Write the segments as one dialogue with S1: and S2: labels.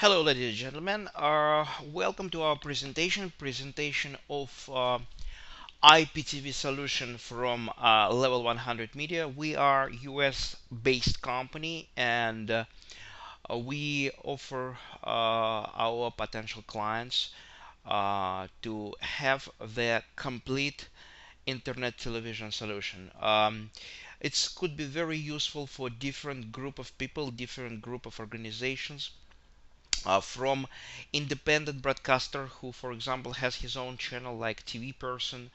S1: Hello, ladies and gentlemen. Welcome to our presentation of IPTV solution from Level 100 Media. We are US based company, and we offer our potential clients to have their complete internet television solution. It could be very useful for different group of people, different group of organizations, from independent broadcaster who, for example, has his own channel like TV person,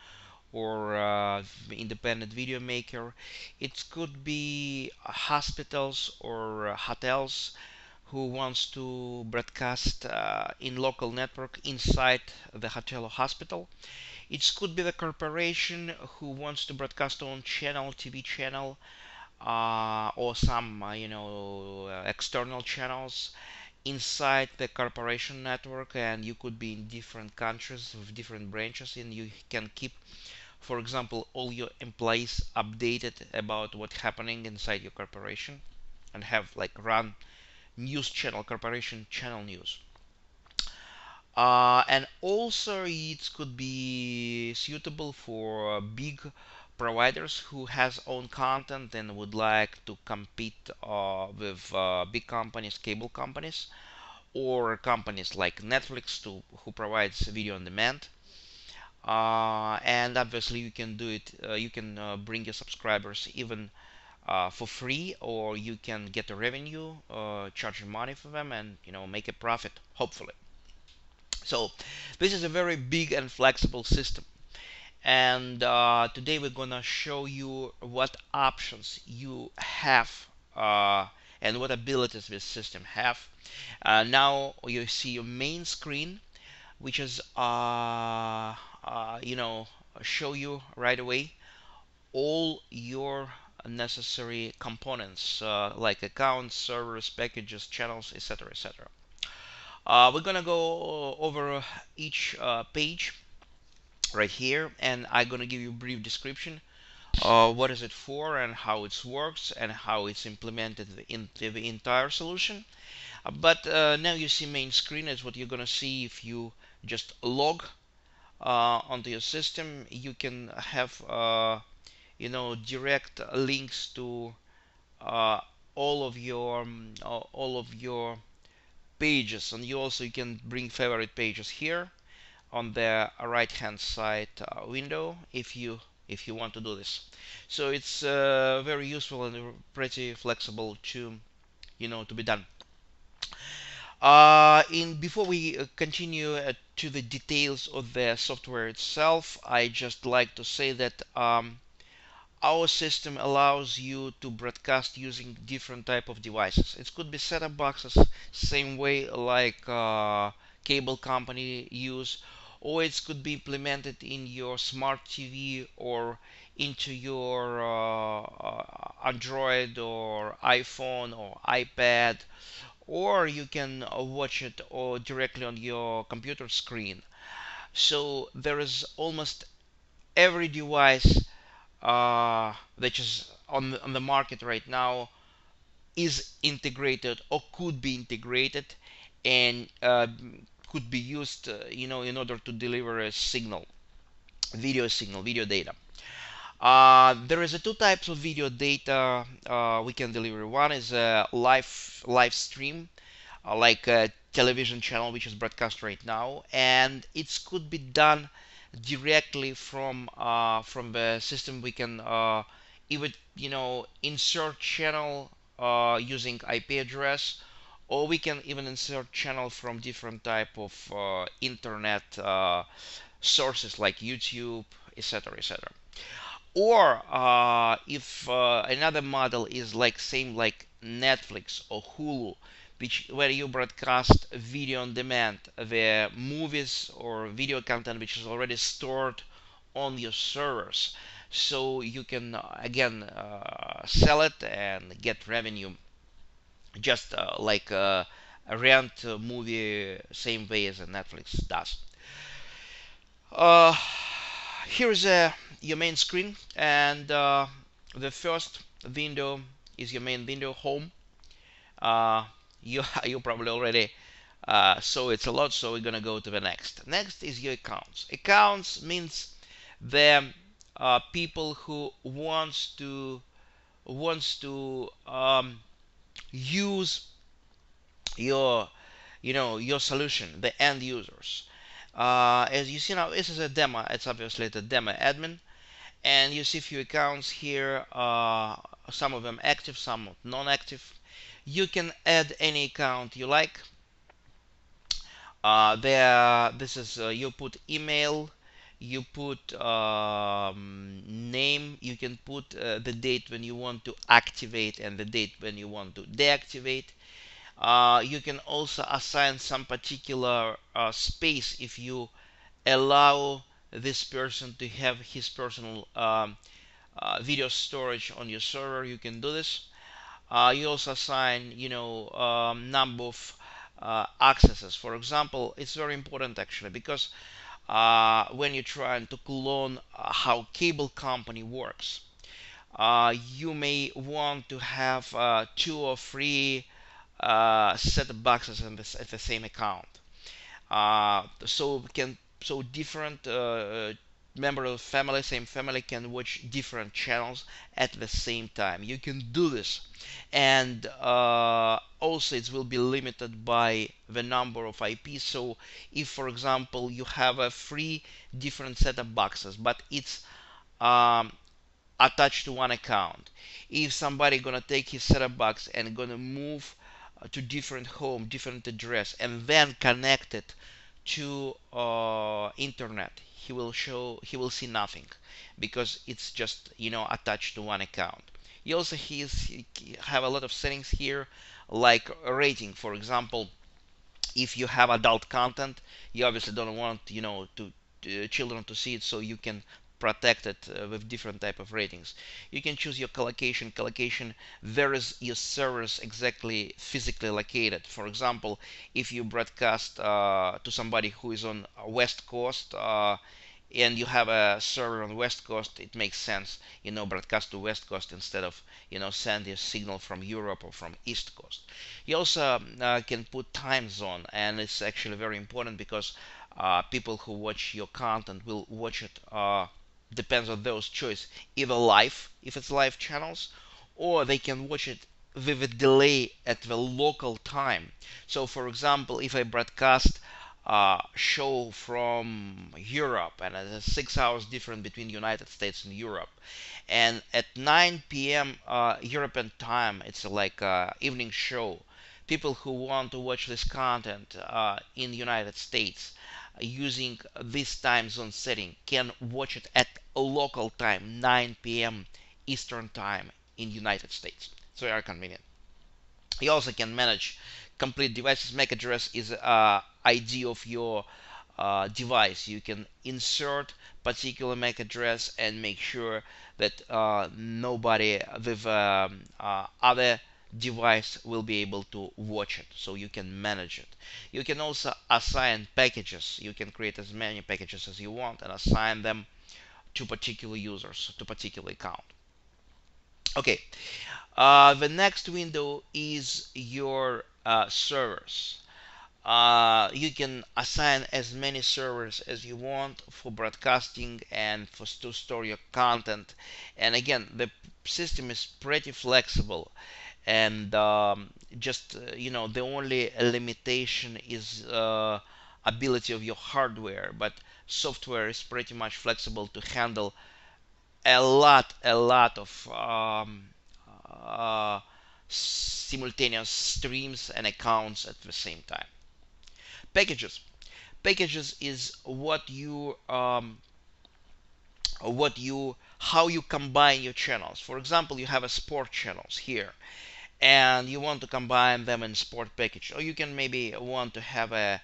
S1: or independent video maker. It could be hospitals or hotels who wants to broadcast in local network inside the hotel or hospital. It could be the corporation who wants to broadcast on channel, TV channel, or some external channels inside the corporation network, and you could be in different countries with different branches, and you can keep, for example, all your employees updated about what's happening inside your corporation, and have like run news channel, corporation channel news. And also it could be suitable for big providers who has own content and would like to compete with big companies, cable companies, or companies like Netflix who provides video on demand. And obviously you can do it. You can bring your subscribers even for free, or you can get a revenue, charging money for them, and make a profit, hopefully. So this is a very big and flexible system, and today we're gonna show you what options you have, and what abilities this system have. Now you see your main screen, which is show you right away all your necessary components, like accounts, servers, packages, channels, etc., etc. We're gonna go over each page right here, and I'm gonna give you a brief description. What is it for, and how it works, and how it's implemented into the entire solution. But now you see main screen is what you're gonna see if you just log onto your system. You can have direct links to uh, all of your pages, and you can bring favorite pages here on the right hand side window if you want to do this. So it's very useful and pretty flexible to be done. In Before we continue to the details of the software itself, I just like to say that our system allows you to broadcast using different type of devices. It could be set-top boxes, same way like cable company use, or it could be implemented in your smart TV or into your Android or iPhone or iPad, or you can watch it or directly on your computer screen. So there is almost every device that is on the market right now is integrated or could be integrated, and could be used in order to deliver a signal, video data. There is a two types of video data we can deliver. One is a live stream, like a television channel which is broadcast right now, and it could be done directly from the system. We can even insert channel using IP address, or we can even insert channel from different type of internet sources like YouTube, etc., etc. Or if another model is like same like Netflix or Hulu, which where you broadcast video on demand, the movies or video content which is already stored on your servers, so you can again sell it and get revenue, just like a rent movie, same way as a Netflix does. uh, Here's your main screen, and the first window is your main window, home. uh, you you probably already So it's a lot, so we're gonna go to the next is your accounts means the people who wants to use your your solution, the end users. As you see now, this is a demo. It's obviously the demo admin, and you see a few accounts here. Some of them active, some non-active. You can add any account you like. There, this is you put email, you put name. You can put the date when you want to activate and the date when you want to deactivate. You can also assign some particular space if you allow this person to have his personal video storage on your server. You can do this. You also assign, number of accesses. For example, it's very important actually because when you're trying to clone how cable company works, you may want to have two or three set of boxes at the same account. So different member of the family, same family, can watch different channels at the same time. You can do this, and also it will be limited by the number of IPs. So if, for example, you have a three different setup boxes, but it's um, attached to one account. If somebody gonna take his setup box and gonna move to different home, different address, and then connect it to internet, he will see nothing because it's just attached to one account. He have a lot of settings here, like a rating. For example, if you have adult content, you obviously don't want to children to see it, so you can protect it with different type of ratings. You can choose your collocation. There is your servers exactly physically located. For example, if you broadcast to somebody who is on west coast, and you have a server on the west coast, it makes sense, broadcast to west coast instead of send a signal from Europe or from east coast. You also can put time zone, and it's actually very important because people who watch your content will watch it, depends on those choice, either live if it's live channels, or they can watch it with a delay at the local time. So for example, if I broadcast show from Europe, and it's 6 hours different between United States and Europe, and at 9 p.m. European time, it's like evening show. People who want to watch this content in the United States using this time zone setting can watch it at a local time, 9 p.m. Eastern time in United States. It's very convenient. You also can manage complete devices. MAC address is ID of your device. You can insert particular MAC address and make sure that nobody with other device will be able to watch it, so you can manage it. You can also assign packages. You can create as many packages as you want and assign them to particular users, to particular account. Okay, the next window is your servers. You can assign as many servers as you want for broadcasting and for to store your content. And again, the system is pretty flexible, and just the only limitation is ability of your hardware, but software is pretty much flexible to handle a lot of simultaneous streams and accounts at the same time. Packages is how you combine your channels. For example, you have a sport channels here, and you want to combine them in sport package, or you can maybe want to have a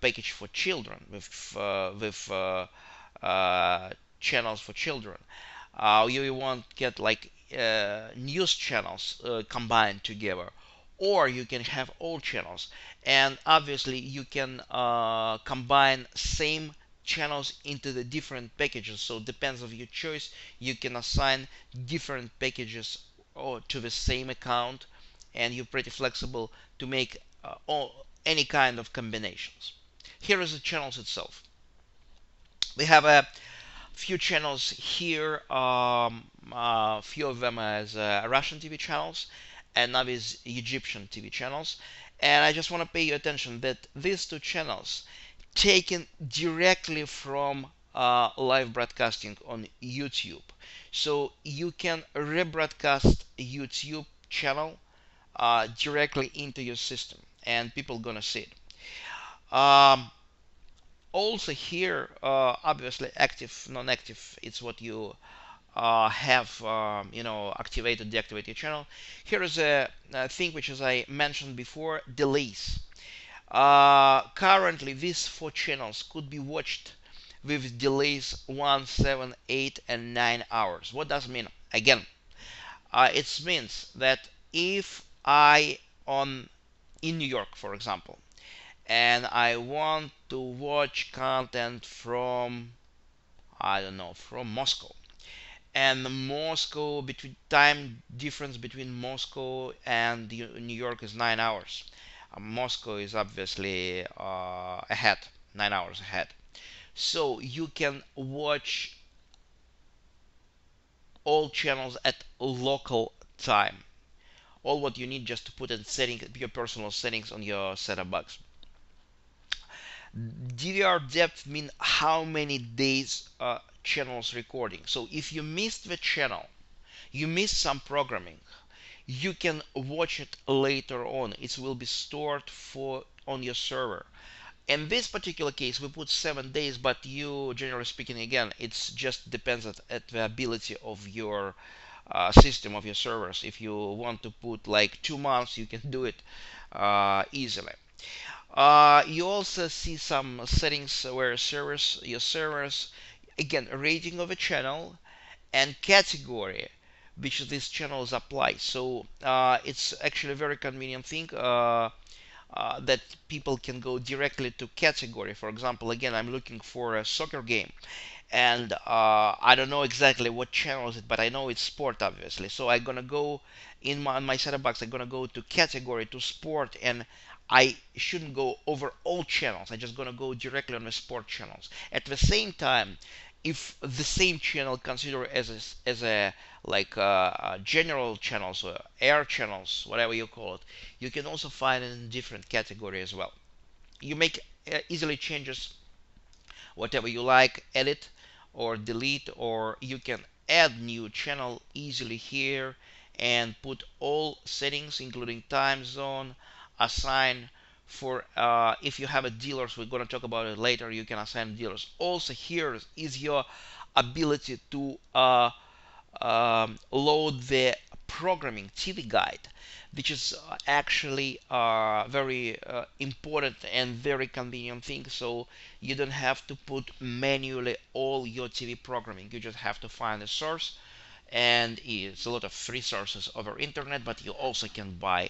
S1: package for children with channels for children. You want to get like news channels combined together, or you can have all channels, and obviously you can combine same channels into the different packages. So it depends on your choice. You can assign different packages or to the same account, and you're pretty flexible to make all, any kind of combinations. Here is the channels itself. We have a few channels here. Few of them as Russian TV channels, and now is Egyptian TV channels. And I just want to pay your attention that these two channels taken directly from live broadcasting on YouTube. So you can rebroadcast YouTube channel directly into your system, and people gonna see it. Also here, obviously active, non-active, it's what you have activated, deactivate your channel. Here is a thing which, as I mentioned before, delays. Currently these four channels could be watched with delays 1, 7, 8, and 9 hours. What does it mean? Again, it means that if I on in New York, for example, and I want to watch content from, I don't know, from Moscow, and Moscow, between time difference between Moscow and New York is 9 hours. Moscow is obviously ahead, 9 hours ahead. So you can watch all channels at local time. All what you need just to put in setting your personal settings on your setup box. DVR depth mean how many days channels recording. So if you missed the channel, you missed some programming, you can watch it later on. It will be stored for on your server. In this particular case, we put 7 days, but you, generally speaking, again, it just depends at the ability of your system, of your servers. If you want to put like 2 months, you can do it easily. You also see some settings where your servers, again, rating of a channel and category which these channels apply. So it's actually a very convenient thing that people can go directly to category. For example, again, I'm looking for a soccer game, and I don't know exactly what channel is it, but I know it's sport, obviously. So I'm gonna go in my setup box. I'm gonna go to category, to sport, and I shouldn't go over all channels. I'm just gonna go directly on the sport channels. At the same time, if the same channel considered as a like general channels or air channels, whatever you call it, you can also find it in different category as well. You make easily changes, whatever you like, edit or delete, or you can add new channel easily here and put all settings including time zone, assign for if you have a dealers, we're going to talk about it later, you can assign dealers. Also here is your ability to load the programming TV guide, which is actually very important and very convenient thing. So you don't have to put manually all your TV programming. You just have to find a source, and it's a lot of free sources over internet, but you also can buy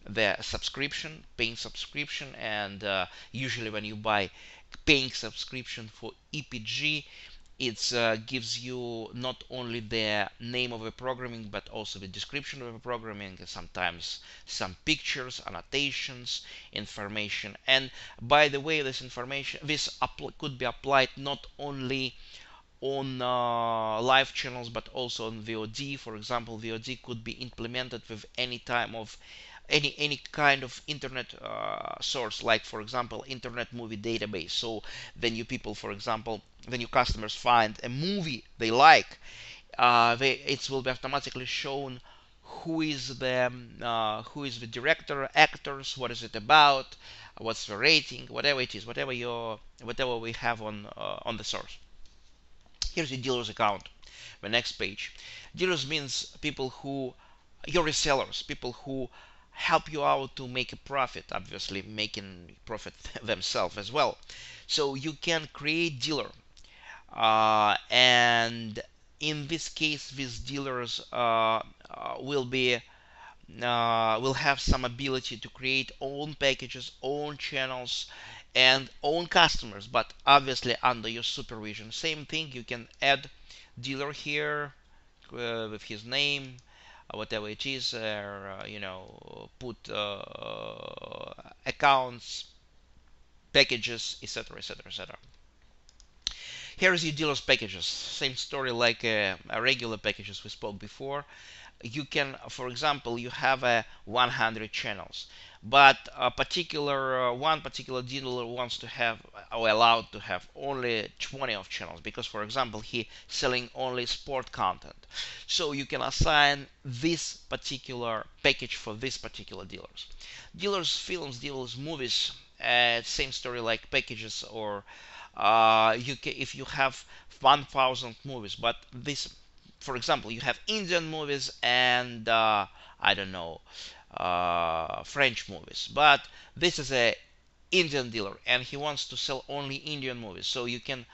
S1: the subscription, paying subscription, and usually when you buy paying subscription for EPG, it gives you not only the name of a programming but also the description of a programming, sometimes some pictures, annotations, information. And by the way, this information, could be applied not only on live channels but also on VOD. For example, VOD could be implemented with any time of any kind of internet source, like for example internet movie database. So then you people, for example, then your customers find a movie they like, it will be automatically shown who is the director, actors, what is it about, what's the rating, whatever it is, whatever we have on the source. Here's your dealer's account. The next page. Dealers means people who, your resellers, people who help you out to make a profit, obviously making profit themselves as well. So you can create dealer, and in this case, these dealers will have some ability to create own packages, own channels, and own customers, but obviously under your supervision. Same thing, you can add dealer here with his name, whatever it is, put accounts, packages, etc., etc., etc. Here is your dealer's packages. Same story like a regular packages we spoke before. You can, for example, you have 100 channels, but a particular one particular dealer wants to have or allowed to have only 20 of channels because, for example, he selling only sport content. So you can assign this particular package for this particular dealers films, dealers movies. Same story like packages, or you can, if you have 1000 movies, but this, for example, you have Indian movies and I don't know, French movies, but this is a Indian dealer and he wants to sell only Indian movies, so you can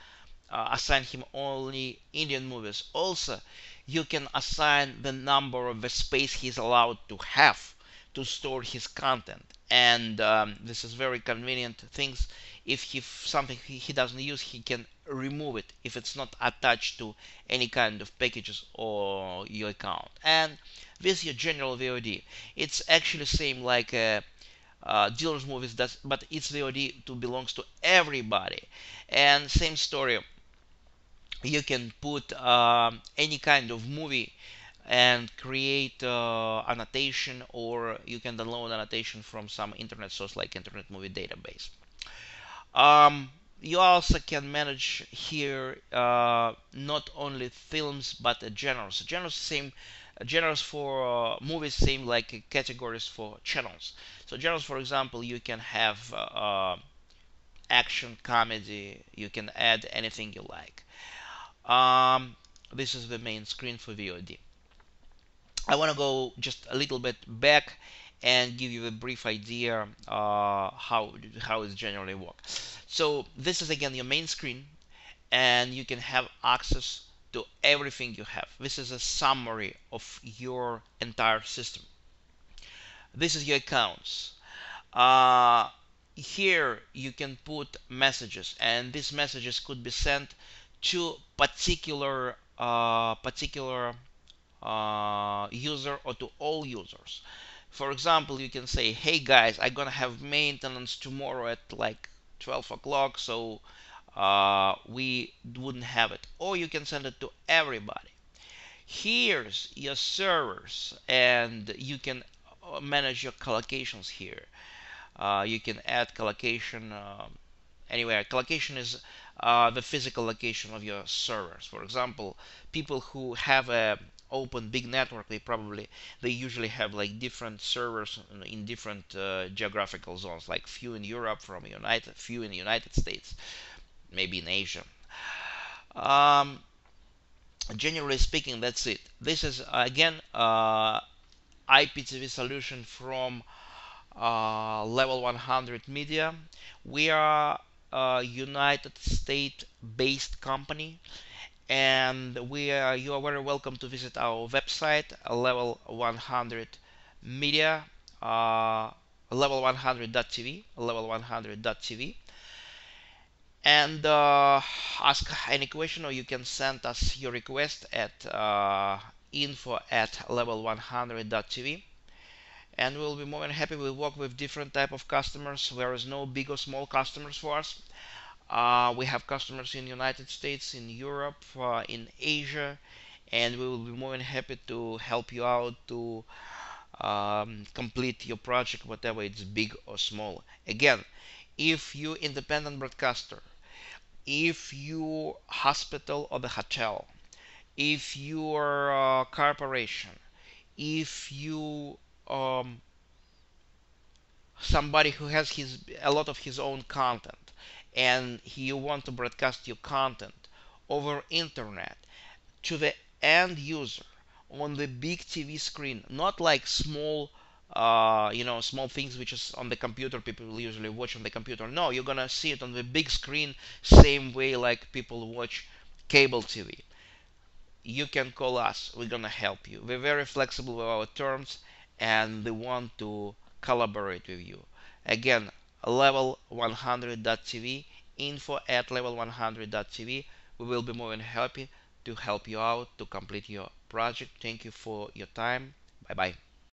S1: assign him only Indian movies. Also, you can assign the number of the space he's allowed to have to store his content, and this is very convenient things. If something he doesn't use, he can remove it if it's not attached to any kind of packages or your account. And with your general VOD, it's actually same like dealers movies, but its VOD to belongs to everybody. And same story, you can put any kind of movie and create annotation, or you can download annotation from some internet source like Internet Movie Database. You also can manage here not only films but genres. Same genres for movies, same like categories for channels. So genres, for example, you can have action, comedy. You can add anything you like. This is the main screen for VOD. I want to go just a little bit back and give you a brief idea how it generally works. So this is again your main screen, and you can have access to everything you have. This is a summary of your entire system. This is your accounts. Uh, Here you can put messages, and these messages could be sent to particular user or to all users. For example, you can say, hey guys, I'm gonna have maintenance tomorrow at like 12 o'clock, so we wouldn't have it. Or you can send it to everybody. Here's your servers, and you can manage your collocations here. You can add collocation anywhere. Collocation is the physical location of your servers. For example, people who have a open big network, they usually have like different servers in different geographical zones, like few in Europe, few in the United States, maybe in Asia. Um, Generally speaking, that's it. This is again IPTV solution from Level 100 Media. We are a United States based company, and you are very welcome to visit our website, Level 100 Media, level100.tv, level100.tv, and ask any question, or you can send us your request at info@level100.tv, and we'll be more than happy. We work with different type of customers. There is no big or small customers for us. We have customers in the United States, in Europe, in Asia, and we will be more than happy to help you out to complete your project, whatever it's big or small. Again, if you independent broadcaster, if you hospital or the hotel, if you are a corporation, if you somebody who has a lot of his own content, and you want to broadcast your content over internet to the end user on the big TV screen, not like small small things which is on the computer, people usually watch on the computer. No, you're gonna see it on the big screen, same way like people watch cable TV. You can call us, we're gonna help you. We're very flexible with our terms, and we want to collaborate with you. Again, level100.tv, info@level100.tv. We will be more than happy to help you out to complete your project. Thank you for your time. Bye bye.